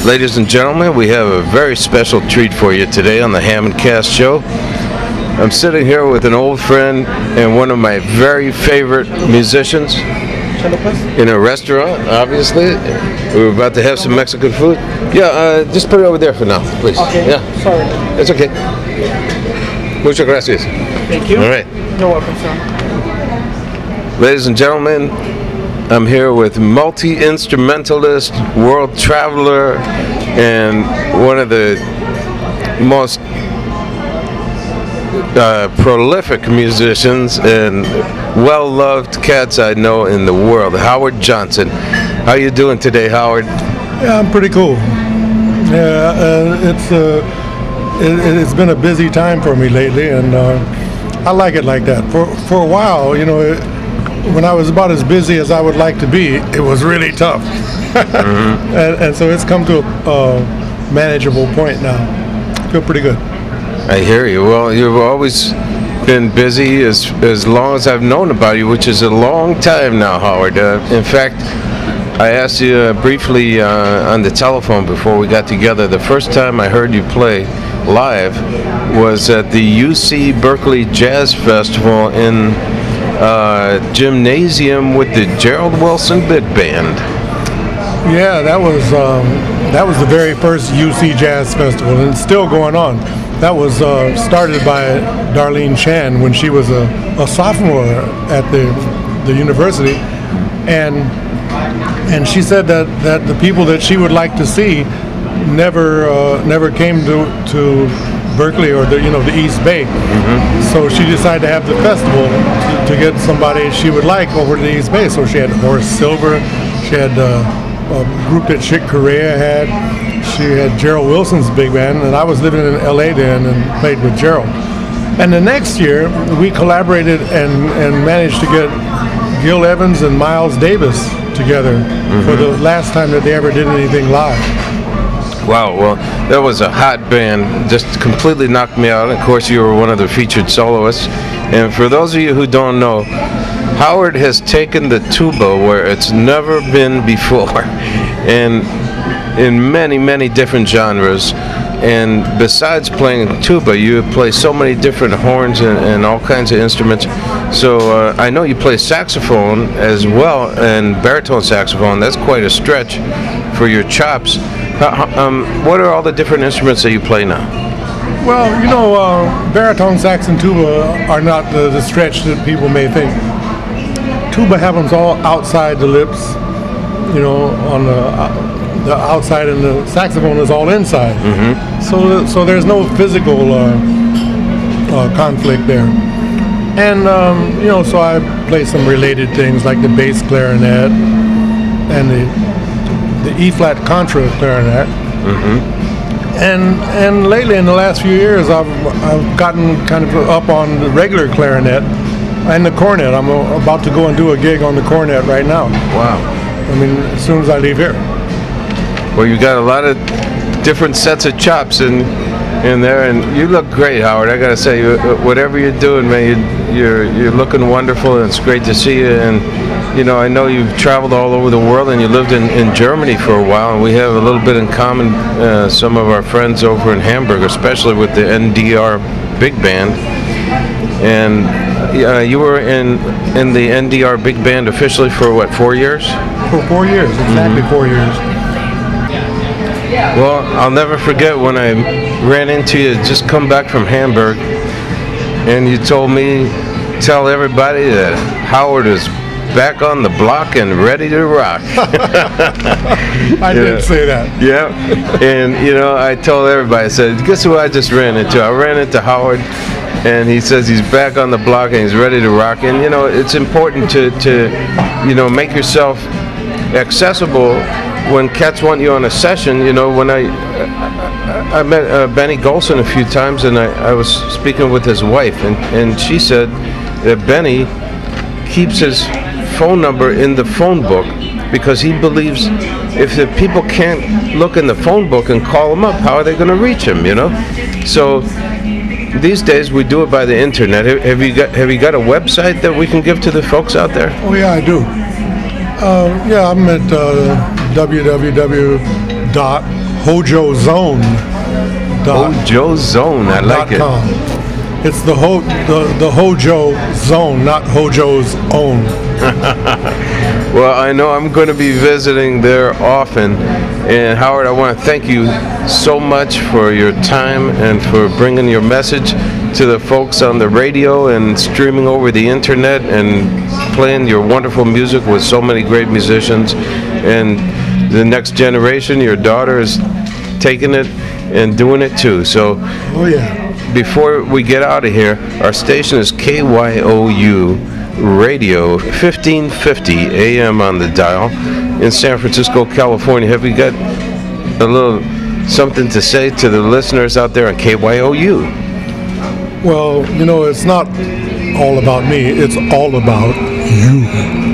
Ladies and gentlemen, we have a very special treat for you today on the HammondCast show. I'm sitting here with an old friend and one of my very favorite musicians in a restaurant, obviously. We're about to have some Mexican food. Yeah, just put it over there for now, please. Okay, yeah. sorry. It's okay. Muchas gracias. Thank you. All right. You're welcome, sir. Ladies and gentlemen, I'm here with multi-instrumentalist, world traveler, and one of the most prolific musicians and well-loved cats I know in the world, Howard Johnson. How you doing today, Howard? Yeah, I'm pretty cool. Yeah, it's been a busy time for me lately, and I like it like that. For a while, you know, when I was about as busy as I would like to be, it was really tough. Mm-hmm. and so it's come to a manageable point now. I feel pretty good. I hear you. Well, you've always been busy as long as I've known about you, which is a long time now, Howard. In fact, I asked you briefly on the telephone before we got together. The first time I heard you play live was at the UC Berkeley Jazz Festival in gymnasium with the Gerald Wilson Big Band. Yeah, that was the very first UC Jazz Festival, and it's still going on. That was started by Darlene Chan when she was a sophomore at the university, and she said that the people that she would like to see never came to Berkeley or the East Bay. Mm-hmm. So she decided to have the festival to get somebody she would like over to the East Bay. So she had Horace Silver, she had a group that Chick Corea had, she had Gerald Wilson's big band, and I was living in LA then and played with Gerald. And the next year we collaborated and managed to get Gil Evans and Miles Davis together for the last time that they ever did anything live. Wow, well, that was a hot band, just completely knocked me out. Of course, you were one of the featured soloists. And for those of you who don't know, Howard has taken the tuba where it's never been before, and in many, many different genres. And besides playing tuba, you play so many different horns and all kinds of instruments. So I know you play saxophone as well, and baritone saxophone. That's quite a stretch for your chops. What are all the different instruments that you play now? Well, you know, baritone, sax, and tuba are not the stretch that people may think. Tuba happens all outside the lips, you know, on the outside, and the saxophone is all inside. Mm-hmm. So there's no physical conflict there. And you know, so I play some related things like the bass clarinet and the E-flat contra clarinet. Mm-hmm. And lately, in the last few years, I've gotten kind of up on the regular clarinet and the cornet. I'm about to go and do a gig on the cornet right now. Wow. I mean, as soon as I leave here. Well, you got a lot of different sets of chops in there, and you look great, Howard. I gotta say, whatever you're doing, man, you're looking wonderful, and it's great to see you. And you know, I know you've traveled all over the world, and you lived in Germany for a while, and we have a little bit in common. Some of our friends over in Hamburg, especially with the NDR Big Band, and you were in the NDR Big Band officially for what, 4 years? For 4 years, exactly 4 years. Well, I'll never forget when I ran into you, just come back from Hamburg, and you told me, tell everybody that Howard is back on the block and ready to rock. I did say that. Yeah, and you know, I told everybody, I said, guess who I just ran into? I ran into Howard, and he says he's back on the block and he's ready to rock. And you know, it's important to you know, make yourself accessible when cats want you on a session. You know, when I met Benny Golson a few times, and I was speaking with his wife, and she said that Benny keeps his phone number in the phone book because he believes if the people can't look in the phone book and call him up, how are they going to reach him, you know? So these days we do it by the internet. Have you got a website that we can give to the folks out there? Oh yeah, I do. Yeah, I'm at www HojoZone. HojoZone, I like it. .com. It's the Hojo Zone, not Hojo's Own. Well, I know I'm going to be visiting there often. And Howard, I want to thank you so much for your time and for bringing your message to the folks on the radio and streaming over the internet and playing your wonderful music with so many great musicians. And the next generation, your daughter is taking it and doing it too. So, oh yeah. Before we get out of here, our station is KYOU Radio, 1550 AM on the dial in San Francisco, California. Have you got a little something to say to the listeners out there on KYOU? Well, you know, it's not all about me. It's all about you.